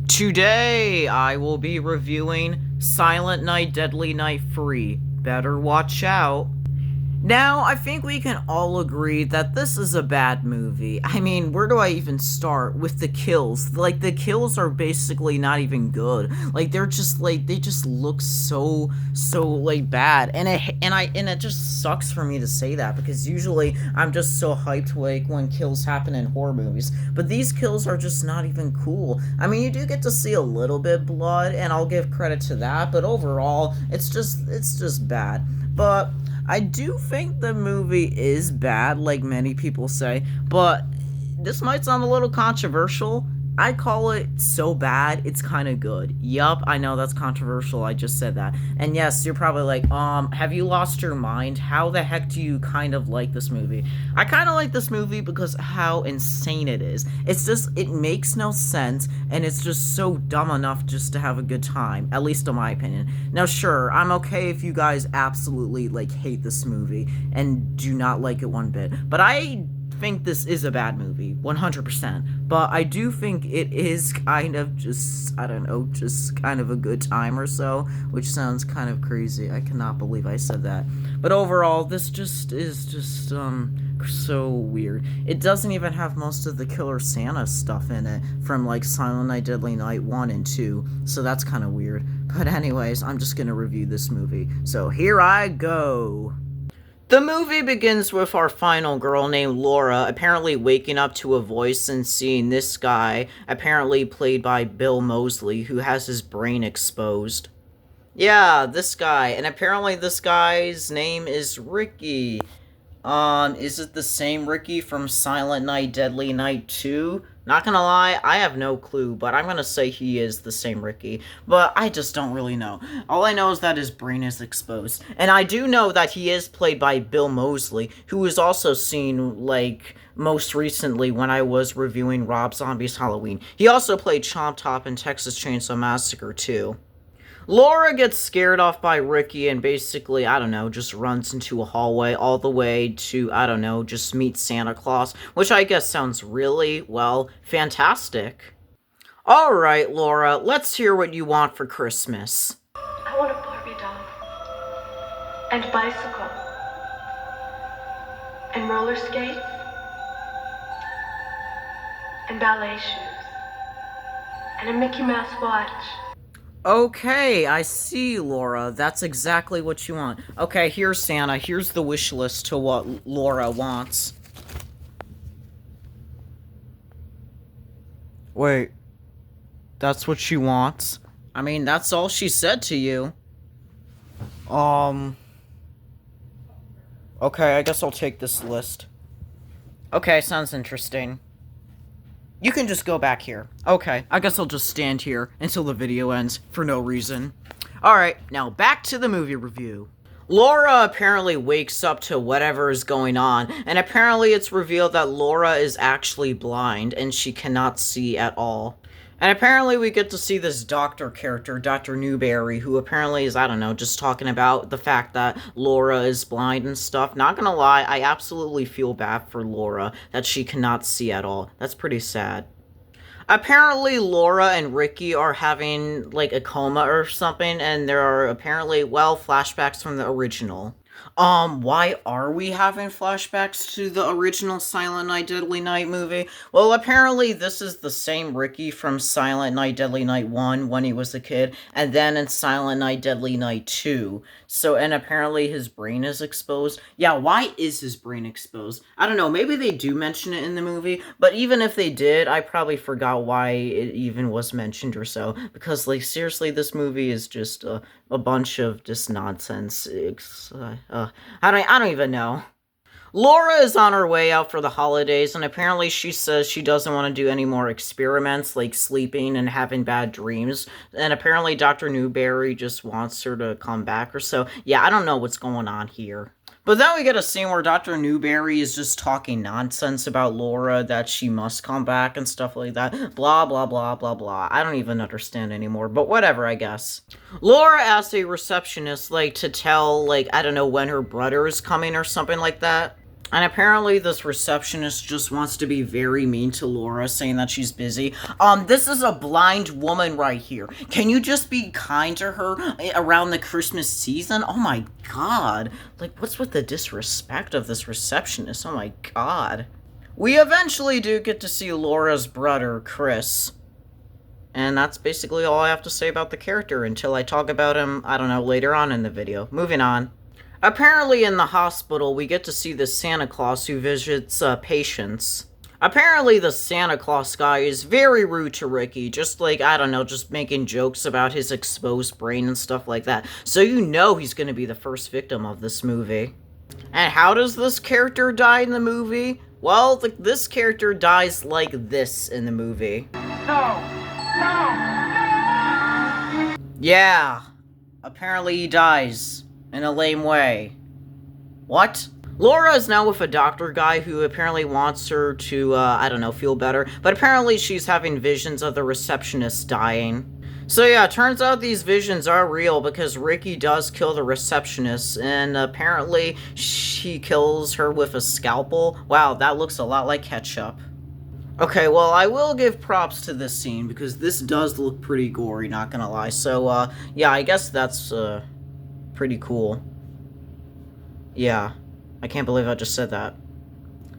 Today, I will be reviewing Silent Night, Deadly Night Free. Better watch out. Now, I think we can all agree that this is a bad movie. I mean, where do I even start with the kills? Like, the kills are basically not even good. Like, they're just like they just look so bad. And it just sucks for me to say that because usually I'm just so hyped like when kills happen in horror movies. But these kills are just not even cool. I mean, you do get to see a little bit blood, and I'll give credit to that, but overall, it's just bad. But I do think the movie is bad, like many people say, but this might sound a little controversial. I call it so bad, it's kind of good. Yup, I know that's controversial, I just said that. And yes, you're probably like, have you lost your mind? How the heck do you kind of like this movie? I kind of like this movie because how insane it is. It's just, it makes no sense, and it's just so dumb enough just to have a good time, at least in my opinion. Now, sure, I'm okay if you guys absolutely, like, hate this movie and do not like it one bit, but I think this is a bad movie, 100%, but I do think it is kind of just, I don't know, just kind of a good time or so, which sounds kind of crazy. I cannot believe I said that. But overall, this just is just, so weird. It doesn't even have most of the Killer Santa stuff in it from, like, Silent Night, Deadly Night 1 and 2, so that's kind of weird. But anyways, I'm just gonna review this movie. So here I go. The movie begins with our final girl named Laura apparently waking up to a voice and seeing this guy, apparently played by Bill Moseley, who has his brain exposed. Yeah, this guy, and apparently this guy's name is Ricky. Is it the same Ricky from Silent Night, Deadly Night 2? Not gonna lie, I have no clue, but I'm gonna say he is the same Ricky. But I just don't really know. All I know is that his brain is exposed. And I do know that he is played by Bill Moseley, who was also seen, like, most recently when I was reviewing Rob Zombie's Halloween. He also played Chomp Top in Texas Chainsaw Massacre 2. Laura gets scared off by Ricky and basically, I don't know, just runs into a hallway all the way to, I don't know, just meet Santa Claus, which I guess sounds really, well, fantastic. Alright, Laura, let's hear what you want for Christmas. I want a Barbie doll, and a bicycle, and roller skates, and ballet shoes, and a Mickey Mouse watch. Okay, I see, Laura. That's exactly what you want. Okay, here's Santa. Here's the wish list to what Laura wants. Wait, that's what she wants? I mean, that's all she said to you. Okay, I guess I'll take this list. Okay, sounds interesting. You can just go back here. Okay, I guess I'll just stand here until the video ends for no reason. Alright, now back to the movie review. Laura apparently wakes up to whatever is going on, and apparently it's revealed that Laura is actually blind and she cannot see at all. And apparently we get to see this doctor character, Dr. Newberry, who apparently is, I don't know, just talking about the fact that Laura is blind and stuff. Not gonna lie, I absolutely feel bad for Laura that she cannot see at all. That's pretty sad. Apparently Laura and Ricky are having, like, a coma or something, and there are apparently, well, flashbacks from the original. Why are we having flashbacks to the original Silent Night, Deadly Night movie? Well, apparently this is the same Ricky from Silent Night, Deadly Night 1 when he was a kid, and then in Silent Night, Deadly Night 2. So, and apparently his brain is exposed. Yeah, why is his brain exposed? I don't know, maybe they do mention it in the movie, but even if they did, I probably forgot why it even was mentioned or so, because, like, seriously, this movie is just a bunch of just nonsense. I don't even know. Laura is on her way out for the holidays, and apparently she says she doesn't want to do any more experiments, like sleeping and having bad dreams, and apparently Dr. Newberry just wants her to come back or so. Yeah, I don't know what's going on here. But then we get a scene where Dr. Newberry is just talking nonsense about Laura, that she must come back and stuff like that. Blah, blah, blah, blah, blah. I don't even understand anymore, but whatever, I guess. Laura asks a receptionist, like, to tell, like, I don't know, when her brother is coming or something like that. And apparently this receptionist just wants to be very mean to Laura, saying that she's busy. This is a blind woman right here. Can you just be kind to her around the Christmas season? Oh my god. Like, what's with the disrespect of this receptionist? Oh my god. We eventually do get to see Laura's brother, Chris. And that's basically all I have to say about the character until I talk about him, I don't know, later on in the video. Moving on. Apparently in the hospital, we get to see the Santa Claus who visits patients. Apparently the Santa Claus guy is very rude to Ricky, just like, I don't know, just making jokes about his exposed brain and stuff like that. So you know he's going to be the first victim of this movie. And how does this character die in the movie? Well, this character dies like this in the movie. No! Yeah, apparently he dies in a lame way. What? Laura is now with a doctor guy who apparently wants her to, I don't know, feel better, but apparently she's having visions of the receptionist dying. So yeah, it turns out these visions are real because Ricky does kill the receptionist, and apparently she kills her with a scalpel. Wow, that looks a lot like ketchup. Okay, well, I will give props to this scene because this does look pretty gory, not gonna lie. So, yeah, I guess that's, pretty cool. Yeah, I can't believe I just said that.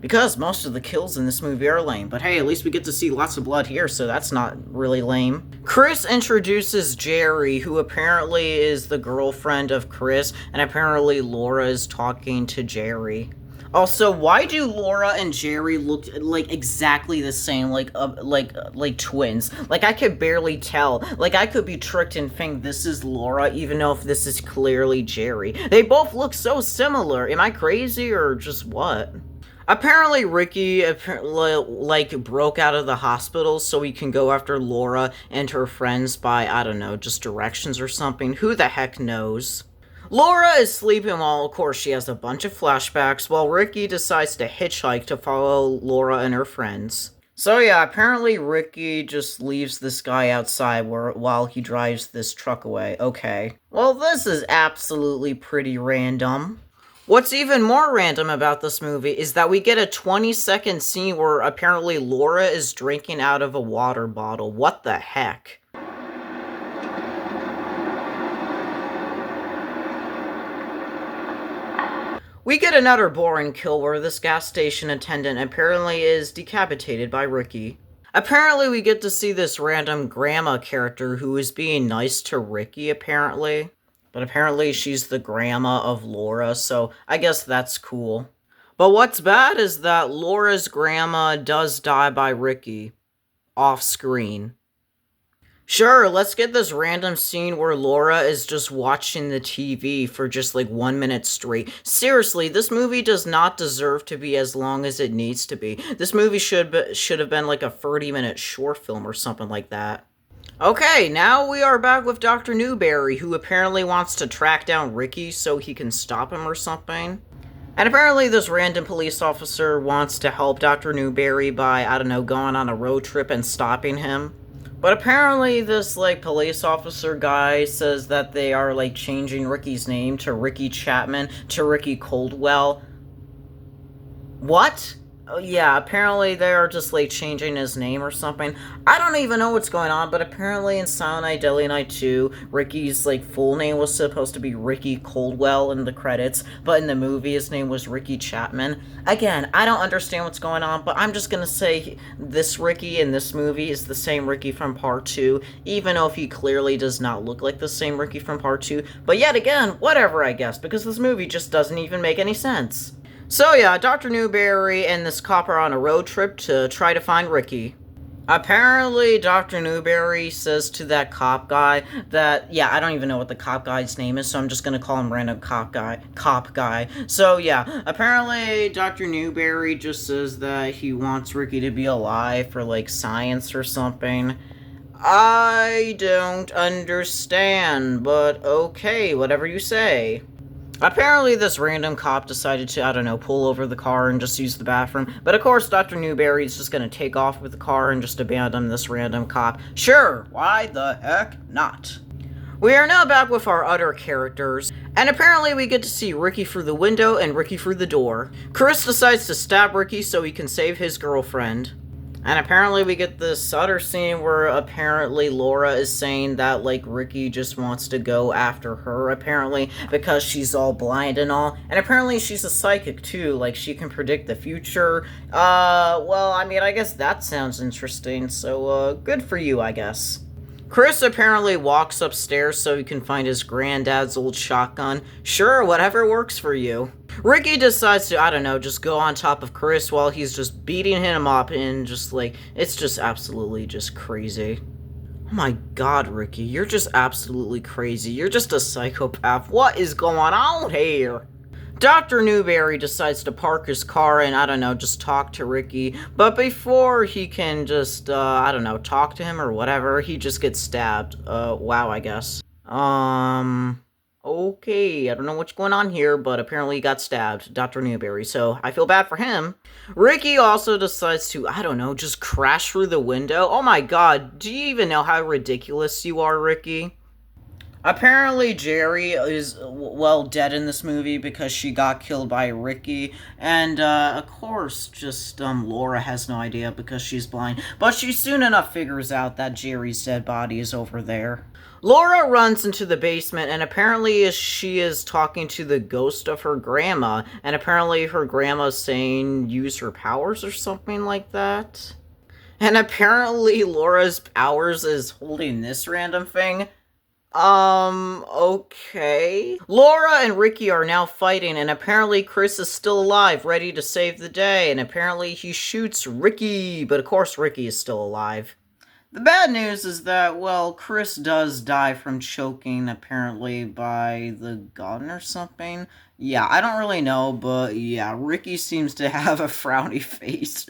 Because most of the kills in this movie are lame, but hey, at least we get to see lots of blood here, so that's not really lame. Chris introduces Jerry, who apparently is the girlfriend of Chris, and apparently Laura is talking to Jerry. Also, why do Laura and Jerry look like exactly the same, like twins? Like, I could barely tell. Like, I could be tricked and think this is Laura, even though if this is clearly Jerry. They both look so similar. Am I crazy or just what? Apparently, Ricky, like, broke out of the hospital so he can go after Laura and her friends by, I don't know, just directions or something. Who the heck knows? Laura is sleeping while, of course, she has a bunch of flashbacks, while Ricky decides to hitchhike to follow Laura and her friends. So yeah, apparently Ricky just leaves this guy outside while he drives this truck away. Okay. Well, this is absolutely pretty random. What's even more random about this movie is that we get a 20-second scene where apparently Laura is drinking out of a water bottle. What the heck? We get another boring kill where this gas station attendant apparently is decapitated by Ricky. Apparently we get to see this random grandma character who is being nice to Ricky, apparently. But apparently she's the grandma of Laura, so I guess that's cool. But what's bad is that Laura's grandma does die by Ricky. Off screen. Sure, let's get this random scene where Laura is just watching the TV for just like 1 minute straight. Seriously, this movie does not deserve to be as long as it needs to be. This movie should have been like a 30-minute short film or something like that. Okay, now we are back with Dr. Newberry, who apparently wants to track down Ricky so he can stop him or something. And apparently this random police officer wants to help Dr. Newberry by, I don't know, going on a road trip and stopping him. But apparently this, like, police officer guy says that they are, like, changing Ricky's name to Ricky Chapman to Ricky Coldwell. What? Oh, yeah, apparently they're just, like, changing his name or something. I don't even know what's going on, but apparently in Silent Night, Deadly Night 2, Ricky's, like, full name was supposed to be Ricky Coldwell in the credits, but in the movie his name was Ricky Chapman. Again, I don't understand what's going on, but I'm just gonna say this Ricky in this movie is the same Ricky from Part 2, even though he clearly does not look like the same Ricky from Part 2. But yet again, whatever, I guess, because this movie just doesn't even make any sense. So yeah, Dr. Newberry and this cop are on a road trip to try to find Ricky. Apparently, Dr. Newberry says to that cop guy that, yeah, I don't even know what the cop guy's name is, so I'm just gonna call him random cop guy. So yeah, apparently Dr. Newberry just says that he wants Ricky to be alive for, like, science or something. I don't understand, but okay, whatever you say. Apparently this random cop decided to, I don't know, pull over the car and just use the bathroom. But of course, Dr. Newberry is just gonna take off with the car and just abandon this random cop. Sure, why the heck not? We are now back with our other characters. And apparently we get to see Ricky through the window and Ricky through the door. Chris decides to stab Ricky so he can save his girlfriend. And apparently we get this other scene where apparently Laura is saying that, like, Ricky just wants to go after her, apparently, because she's all blind and all. And apparently she's a psychic, too. Like, she can predict the future. Well, I mean, I guess that sounds interesting. So, good for you, I guess. Chris apparently walks upstairs so he can find his granddad's old shotgun. Sure, whatever works for you. Ricky decides to, I don't know, just go on top of Chris while he's just beating him up and just like, it's just absolutely just crazy. Oh my god, Ricky, you're just absolutely crazy. You're just a psychopath. What is going on here? Dr. Newberry decides to park his car and, I don't know, just talk to Ricky. But before he can just, I don't know, talk to him or whatever, he just gets stabbed. Wow, I guess. Okay, I don't know what's going on here, but apparently he got stabbed, Dr. Newberry, so I feel bad for him. Ricky also decides to, I don't know, just crash through the window. Oh my god, do you even know how ridiculous you are, Ricky? Apparently, Jerry is, well, dead in this movie because she got killed by Ricky. And, of course, just, Laura has no idea because she's blind. But she soon enough figures out that Jerry's dead body is over there. Laura runs into the basement, and apparently she is talking to the ghost of her grandma. And apparently her grandma's saying, use her powers or something like that. And apparently Laura's powers is holding this random thing. Okay. Laura and Ricky are now fighting, and apparently Chris is still alive, ready to save the day, and apparently he shoots Ricky, but of course Ricky is still alive. The bad news is that, well, Chris does die from choking, apparently, by the gun or something. Yeah, I don't really know, but yeah, Ricky seems to have a frowny face.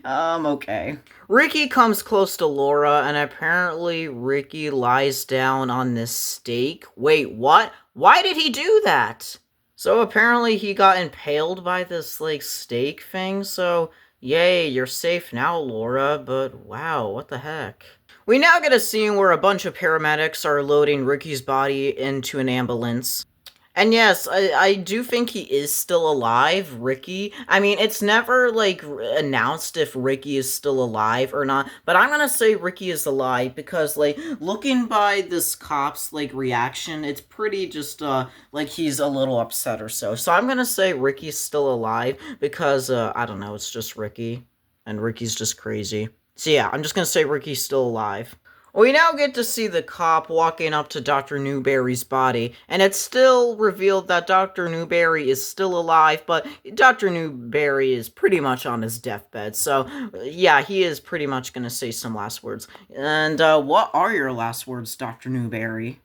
Okay. Ricky comes close to Laura, and apparently Ricky lies down on this stake. Wait, what? Why did he do that? So apparently he got impaled by this, like, stake thing, so yay, you're safe now, Laura, but wow, what the heck? We now get a scene where a bunch of paramedics are loading Ricky's body into an ambulance. And yes, I do think he is still alive, Ricky. I mean, it's never, like, announced if Ricky is still alive or not, but I'm gonna say Ricky is alive because, like, looking by this cop's, like, reaction, it's pretty just, like, he's a little upset or so. So I'm gonna say Ricky's still alive because, I don't know, it's just Ricky, and Ricky's just crazy. So yeah, I'm just gonna say Ricky's still alive. We now get to see the cop walking up to Dr. Newberry's body, and it's still revealed that Dr. Newberry is still alive, but Dr. Newberry is pretty much on his deathbed, so yeah, he is pretty much gonna say some last words. And, what are your last words, Dr. Newberry?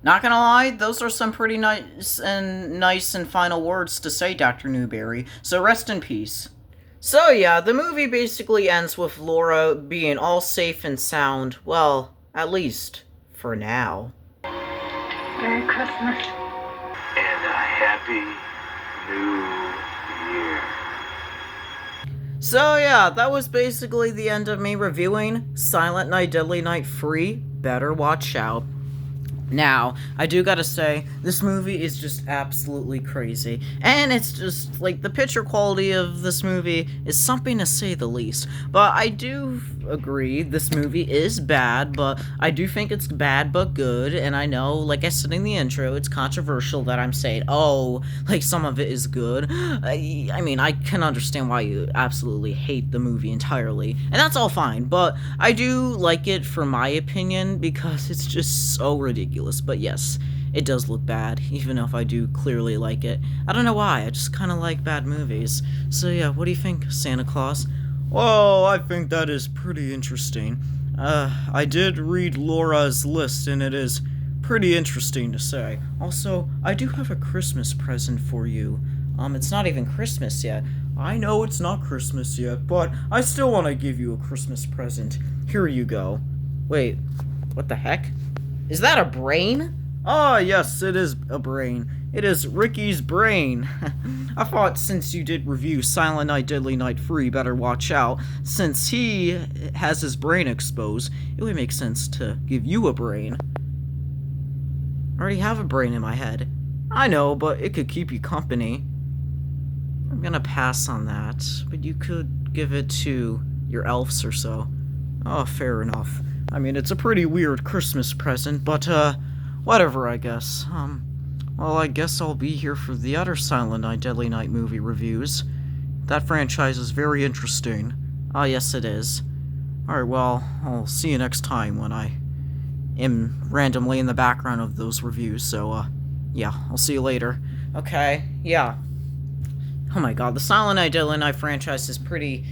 Not gonna lie, those are some pretty nice and final words to say, Dr. Newberry, so rest in peace. So yeah, the movie basically ends with Laura being all safe and sound, well, at least, for now. Merry Christmas. And a happy new year. So yeah, that was basically the end of me reviewing Silent Night, Deadly Night 3, Better Watch Out. Now, I do gotta say, this movie is just absolutely crazy. And it's just, like, the picture quality of this movie is something to say the least. But I do agree, this movie is bad, but I do think it's bad but good. And I know, like I said in the intro, it's controversial that I'm saying, oh, like, some of it is good. I mean, I can understand why you absolutely hate the movie entirely. And that's all fine, but I do like it for my opinion because it's just so ridiculous. But yes, it does look bad, even if I do clearly like it. I don't know why, I just kind of like bad movies. So yeah, what do you think, Santa Claus? Well, I think that is pretty interesting. I did read Laura's list, and it is pretty interesting to say. Also, I do have a Christmas present for you. It's not even Christmas yet. I know it's not Christmas yet, but I still want to give you a Christmas present. Here you go. Wait, what the heck? Is that a brain? Ah, yes, it is a brain. It is Ricky's brain. I thought since you did review Silent Night, Deadly Night Free, Better Watch Out, since he has his brain exposed, it would make sense to give you a brain. I already have a brain in my head. I know, but it could keep you company. I'm gonna pass on that, but you could give it to your elves or so. Oh, fair enough. I mean, it's a pretty weird Christmas present, but, whatever, I guess. Well, I guess I'll be here for the other Silent Night, Deadly Night movie reviews. That franchise is very interesting. Ah, yes, it is. Alright, well, I'll see you next time when I am randomly in the background of those reviews, so, yeah, I'll see you later. Okay, yeah. Oh my god, the Silent Night, Deadly Night franchise is pretty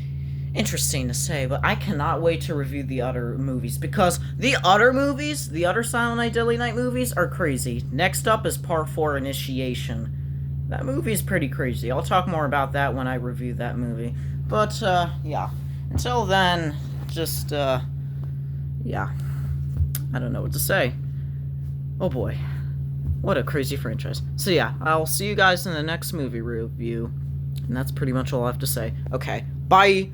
interesting to say, but I cannot wait to review the other movies, because the other Silent Night, Deadly Night movies are crazy. Next up is Part 4, Initiation. That movie is pretty crazy. I'll talk more about that when I review that movie. But, yeah. Until then, just, yeah. I don't know what to say. Oh boy. What a crazy franchise. So yeah, I'll see you guys in the next movie review. And that's pretty much all I have to say. Okay, bye!